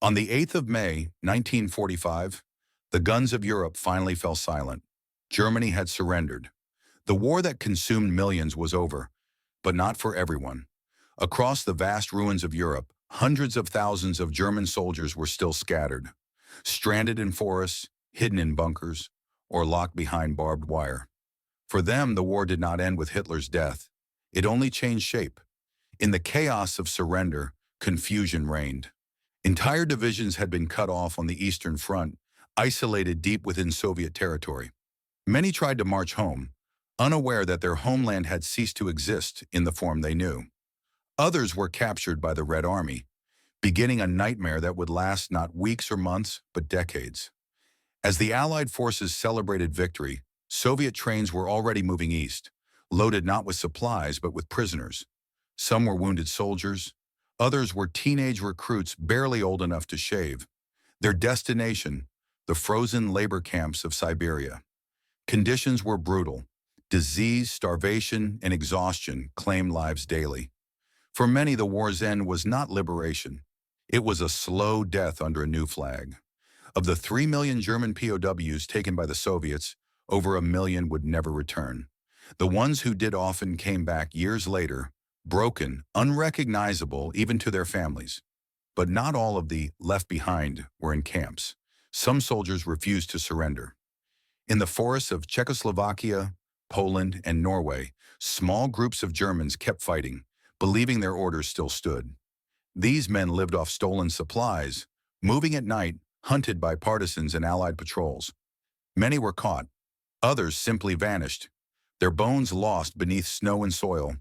On the 8th of May, 1945, the guns of Europe finally fell silent. Germany had surrendered. The war that consumed millions was over, but not for everyone. Across the vast ruins of Europe, hundreds of thousands of German soldiers were still scattered, stranded in forests, hidden in bunkers, or locked behind barbed wire. For them, the war did not end with Hitler's death. It only changed shape. In the chaos of surrender, confusion reigned. Entire divisions had been cut off on the Eastern Front, isolated deep within Soviet territory. Many tried to march home, unaware that their homeland had ceased to exist in the form they knew. Others were captured by the Red Army, beginning a nightmare that would last not weeks or months, but decades. As the Allied forces celebrated victory, Soviet trains were already moving east, loaded not with supplies but with prisoners. Some were wounded soldiers, others were teenage recruits barely old enough to shave. Their destination, the frozen labor camps of Siberia. Conditions were brutal. Disease, starvation, and exhaustion claimed lives daily. For many, the war's end was not liberation. It was a slow death under a new flag. Of the 3 million German POWs taken by the Soviets, over 1 million would never return. The ones who did often came back years later, broken, unrecognizable even to their families. But not all of the left behind were in camps. Some soldiers refused to surrender. In the forests of Czechoslovakia, Poland, and Norway, small groups of Germans kept fighting, believing their orders still stood. These men lived off stolen supplies, moving at night, hunted by partisans and Allied patrols. Many were caught. Others simply vanished, their bones lost beneath snow and soil.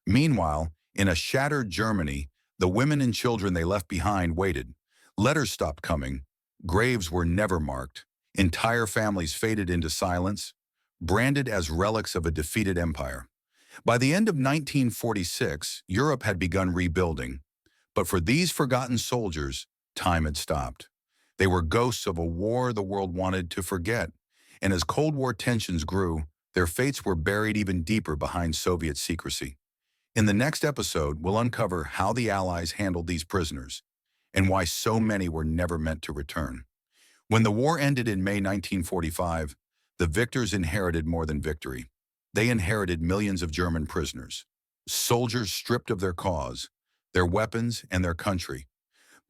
Meanwhile, in a shattered Germany, the women and children they left behind waited. Letters stopped coming. Graves were never marked. Entire families faded into silence, branded as relics of a defeated empire. By the end of 1946, Europe had begun rebuilding. But for these forgotten soldiers, time had stopped. They were ghosts of a war the world wanted to forget. And as Cold War tensions grew, their fates were buried even deeper behind Soviet secrecy. In the next episode, we'll uncover how the Allies handled these prisoners and why so many were never meant to return. When the war ended in May 1945, the victors inherited more than victory. They inherited millions of German prisoners, soldiers stripped of their cause, their weapons, and their country.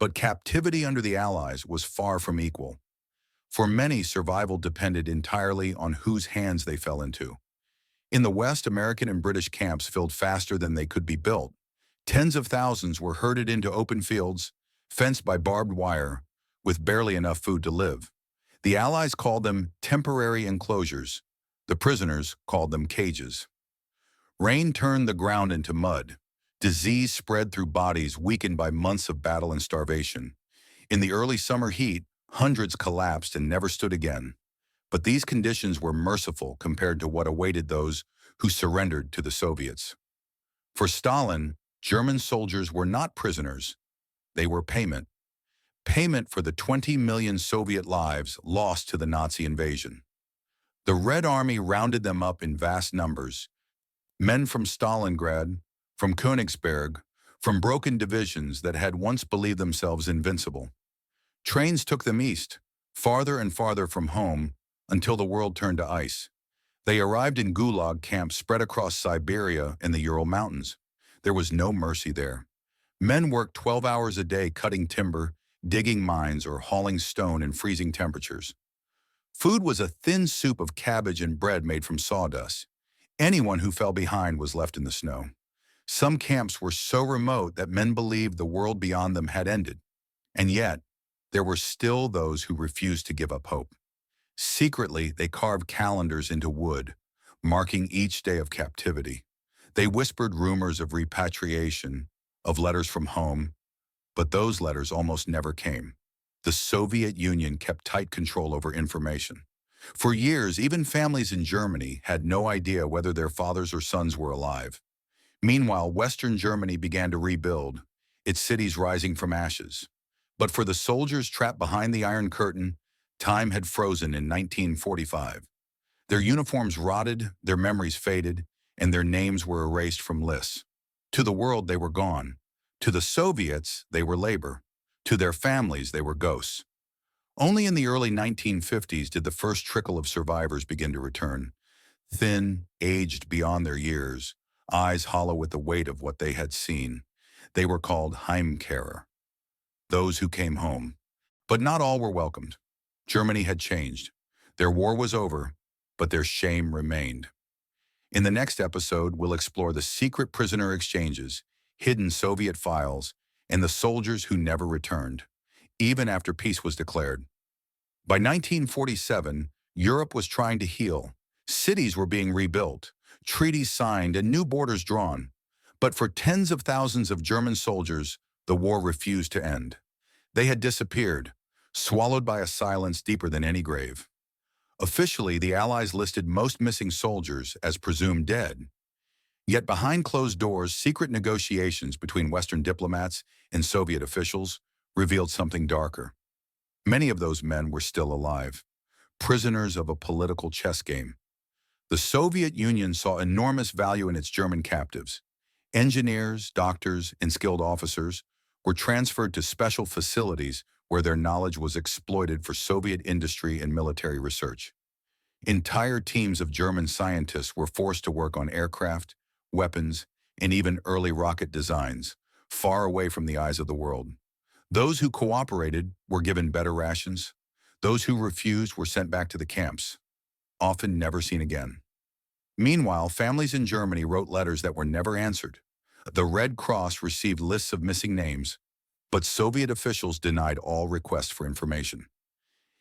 But captivity under the Allies was far from equal. For many, survival depended entirely on whose hands they fell into. In the West, American and British camps filled faster than they could be built. Tens of thousands were herded into open fields, fenced by barbed wire, with barely enough food to live. The Allies called them temporary enclosures. The prisoners called them cages. Rain turned the ground into mud. Disease spread through bodies weakened by months of battle and starvation. In the early summer heat, hundreds collapsed and never stood again. But these conditions were merciful compared to what awaited those who surrendered to the Soviets. For Stalin, German soldiers were not prisoners. They were payment. Payment for the 20 million Soviet lives lost to the Nazi invasion. The Red Army rounded them up in vast numbers. Men from Stalingrad, from Königsberg, from broken divisions that had once believed themselves invincible. Trains took them east, farther and farther from home, until the world turned to ice. They arrived in gulag camps spread across Siberia and the Ural Mountains. There was no mercy there. Men worked 12 hours a day cutting timber, digging mines, or hauling stone in freezing temperatures. Food was a thin soup of cabbage and bread made from sawdust. Anyone who fell behind was left in the snow. Some camps were so remote that men believed the world beyond them had ended. And yet, there were still those who refused to give up hope. Secretly, they carved calendars into wood, marking each day of captivity. They whispered rumors of repatriation, of letters from home, but those letters almost never came. The Soviet Union kept tight control over information. For years, even families in Germany had no idea whether their fathers or sons were alive. Meanwhile, Western Germany began to rebuild, its cities rising from ashes. But for the soldiers trapped behind the Iron Curtain, time had frozen in 1945. Their uniforms rotted, their memories faded, and their names were erased from lists. To the world, they were gone. To the Soviets, they were labor. To their families, they were ghosts. Only in the early 1950s did the first trickle of survivors begin to return. Thin, aged beyond their years, eyes hollow with the weight of what they had seen. They were called Heimkehrer, those who came home. But not all were welcomed. Germany had changed. Their war was over, but their shame remained. In the next episode, we'll explore the secret prisoner exchanges, hidden Soviet files, and the soldiers who never returned, even after peace was declared. By 1947, Europe was trying to heal. Cities were being rebuilt, treaties signed, and new borders drawn. But for tens of thousands of German soldiers, the war refused to end. They had disappeared, swallowed by a silence deeper than any grave. Officially, the Allies listed most missing soldiers as presumed dead. Yet behind closed doors, secret negotiations between Western diplomats and Soviet officials revealed something darker. Many of those men were still alive, prisoners of a political chess game. The Soviet Union saw enormous value in its German captives. Engineers, doctors, and skilled officers were transferred to special facilities where their knowledge was exploited for Soviet industry and military research. Entire teams of German scientists were forced to work on aircraft, weapons, and even early rocket designs, far away from the eyes of the world. Those who cooperated were given better rations. Those who refused were sent back to the camps, often never seen again. Meanwhile, families in Germany wrote letters that were never answered. The Red Cross received lists of missing names, but Soviet officials denied all requests for information.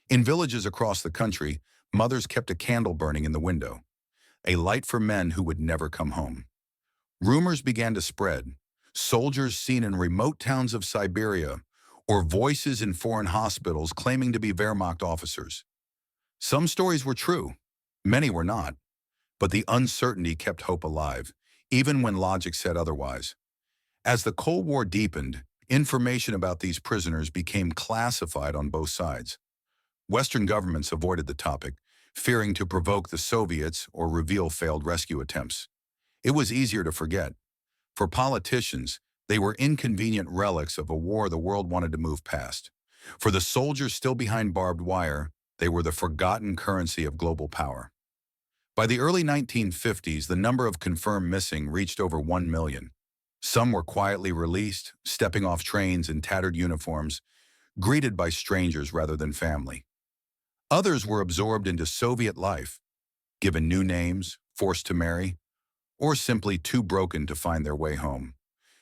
In villages across the country, mothers kept a candle burning in the window, a light for men who would never come home. Rumors began to spread. Soldiers seen in remote towns of Siberia, or voices in foreign hospitals claiming to be Wehrmacht officers. Some stories were true, many were not, but the uncertainty kept hope alive, even when logic said otherwise. As the Cold War deepened, information about these prisoners became classified on both sides. Western governments avoided the topic, fearing to provoke the Soviets or reveal failed rescue attempts. It was easier to forget. For politicians, they were inconvenient relics of a war the world wanted to move past. For the soldiers still behind barbed wire, they were the forgotten currency of global power. By the early 1950s, the number of confirmed missing reached over 1 million. Some were quietly released, stepping off trains in tattered uniforms, greeted by strangers rather than family. Others were absorbed into Soviet life, given new names, forced to marry, or simply too broken to find their way home.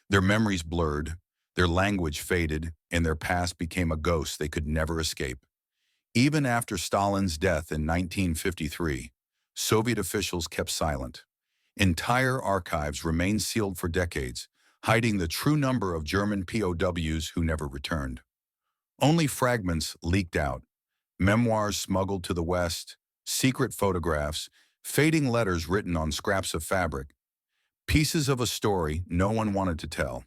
Their memories blurred, their language faded, and their past became a ghost they could never escape. Even after Stalin's death in 1953, Soviet officials kept silent. Entire archives remained sealed for decades, hiding the true number of German POWs who never returned. Only fragments leaked out, memoirs smuggled to the West, secret photographs, fading letters written on scraps of fabric, pieces of a story no one wanted to tell.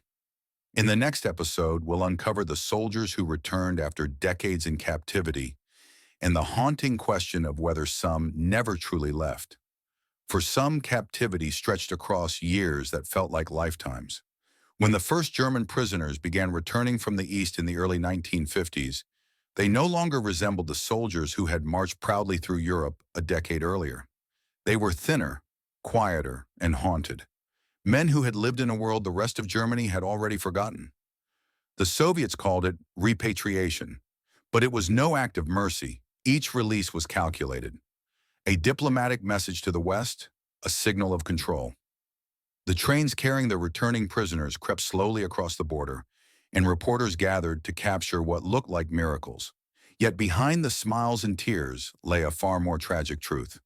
In the next episode, we'll uncover the soldiers who returned after decades in captivity and the haunting question of whether some never truly left. For some, captivity stretched across years that felt like lifetimes. When the first German prisoners began returning from the East in the early 1950s, they no longer resembled the soldiers who had marched proudly through Europe a decade earlier. They were thinner, quieter, and haunted. Men who had lived in a world the rest of Germany had already forgotten. The Soviets called it repatriation, but it was no act of mercy. Each release was calculated. A diplomatic message to the West, a signal of control. The trains carrying the returning prisoners crept slowly across the border, and reporters gathered to capture what looked like miracles. Yet behind the smiles and tears lay a far more tragic truth.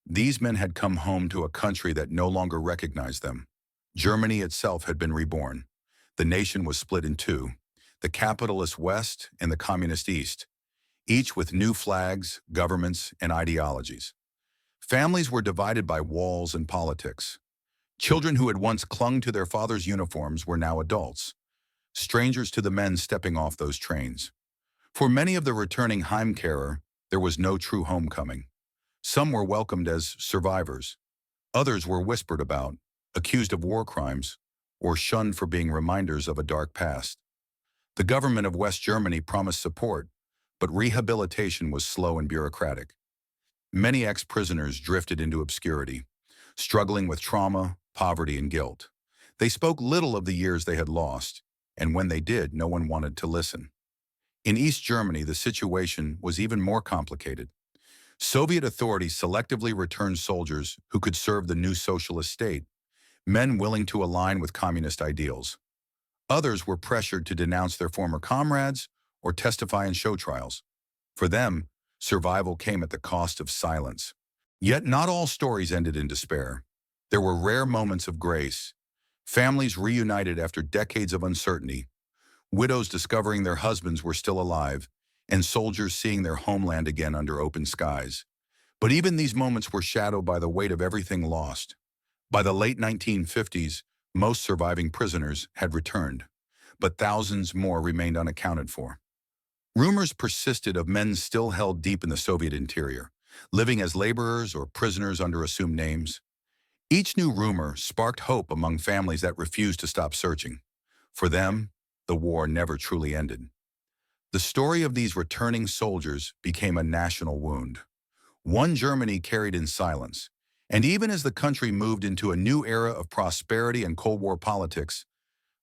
These men had come home to a country that no longer recognized them. Germany itself had been reborn. The nation was split in two, the capitalist West and the communist East, each with new flags, governments, and ideologies. Families were divided by walls and politics. Children who had once clung to their father's uniforms were now adults, strangers to the men stepping off those trains. For many of the returning Heimkehrer, there was no true homecoming. Some were welcomed as survivors. Others were whispered about, accused of war crimes, or shunned for being reminders of a dark past. The government of West Germany promised support, but rehabilitation was slow and bureaucratic. Many ex-prisoners drifted into obscurity, struggling with trauma, poverty, and guilt. They spoke little of the years they had lost, and when they did, no one wanted to listen. In East Germany, the situation was even more complicated. Soviet authorities selectively returned soldiers who could serve the new socialist state, men willing to align with communist ideals. Others were pressured to denounce their former comrades or testify in show trials. For them, survival came at the cost of silence. Yet not all stories ended in despair. There were rare moments of grace. Families reunited after decades of uncertainty, widows discovering their husbands were still alive, and soldiers seeing their homeland again under open skies. But even these moments were shadowed by the weight of everything lost. By the late 1950s, most surviving prisoners had returned, but thousands more remained unaccounted for. Rumors persisted of men still held deep in the Soviet interior, living as laborers or prisoners under assumed names. Each new rumor sparked hope among families that refused to stop searching. For them, the war never truly ended. The story of these returning soldiers became a national wound, one Germany carried in silence. And even as the country moved into a new era of prosperity and Cold War politics,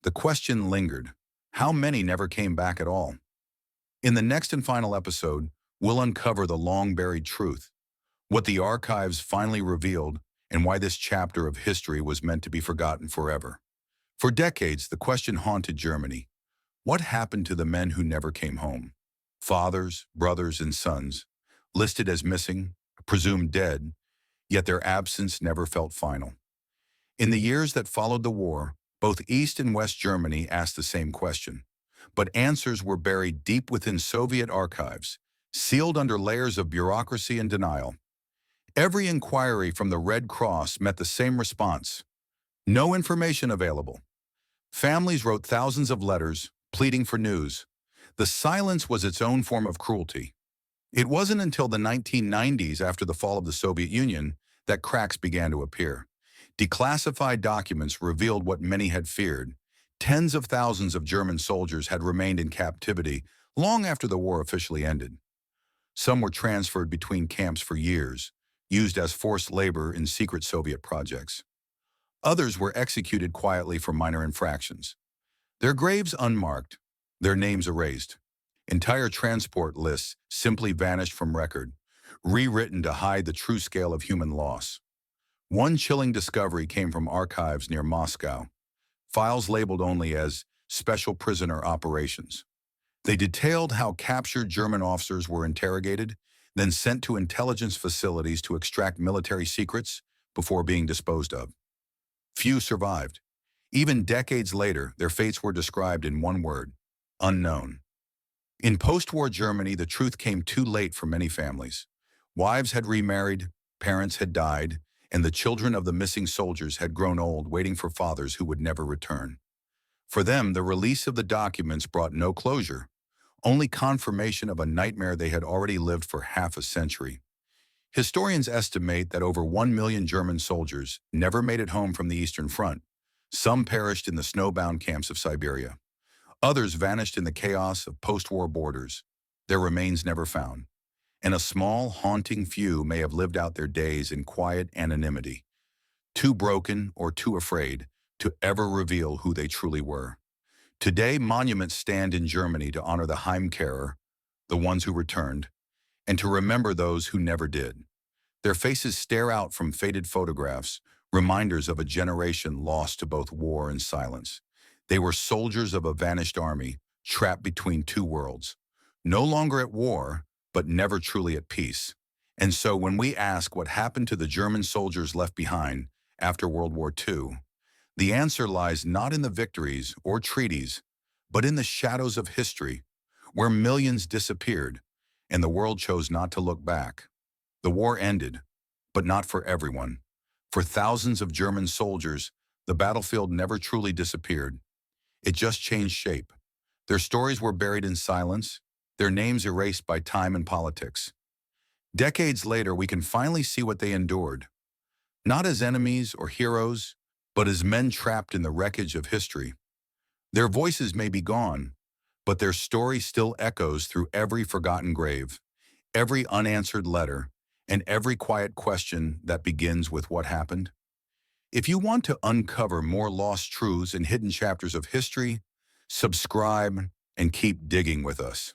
the question lingered: how many never came back at all? In the next and final episode, we'll uncover the long-buried truth, what the archives finally revealed, and why this chapter of history was meant to be forgotten forever. For decades, the question haunted Germany: what happened to the men who never came home? Fathers, brothers, and sons, listed as missing, presumed dead, yet their absence never felt final. In the years that followed the war, both East and West Germany asked the same question, but answers were buried deep within Soviet archives, sealed under layers of bureaucracy and denial. Every inquiry from the Red Cross met the same response: no information available. Families wrote thousands of letters, pleading for news. The silence was its own form of cruelty. It wasn't until the 1990s, after the fall of the Soviet Union, that cracks began to appear. Declassified documents revealed what many had feared. Tens of thousands of German soldiers had remained in captivity long after the war officially ended. Some were transferred between camps for years, used as forced labor in secret Soviet projects. Others were executed quietly for minor infractions, their graves unmarked, their names erased. Entire transport lists simply vanished from record, rewritten to hide the true scale of human loss. One chilling discovery came from archives near Moscow, files labeled only as Special Prisoner Operations. They detailed how captured German officers were interrogated, then sent to intelligence facilities to extract military secrets before being disposed of. Few survived. Even decades later, their fates were described in one word: unknown. In post-war Germany, the truth came too late for many families. Wives had remarried, parents had died, and the children of the missing soldiers had grown old, waiting for fathers who would never return. For them, the release of the documents brought no closure, only confirmation of a nightmare they had already lived for half a century. Historians estimate that over 1 million German soldiers never made it home from the Eastern Front. Some perished in the snowbound camps of Siberia. Others vanished in the chaos of post-war borders, their remains never found. And a small, haunting few may have lived out their days in quiet anonymity, too broken or too afraid to ever reveal who they truly were. Today, monuments stand in Germany to honor the Heimkehrer, the ones who returned, and to remember those who never did. Their faces stare out from faded photographs, reminders of a generation lost to both war and silence. They were soldiers of a vanished army, trapped between two worlds, no longer at war, but never truly at peace. And so when we ask what happened to the German soldiers left behind after World War II, the answer lies not in the victories or treaties, but in the shadows of history, where millions disappeared, and the world chose not to look back. The war ended, but not for everyone. For thousands of German soldiers, the battlefield never truly disappeared. It just changed shape. Their stories were buried in silence, their names erased by time and politics. Decades later, we can finally see what they endured, not as enemies or heroes, but as men trapped in the wreckage of history. Their voices may be gone, but their story still echoes through every forgotten grave, every unanswered letter, and every quiet question that begins with what happened. If you want to uncover more lost truths and hidden chapters of history, subscribe and keep digging with us.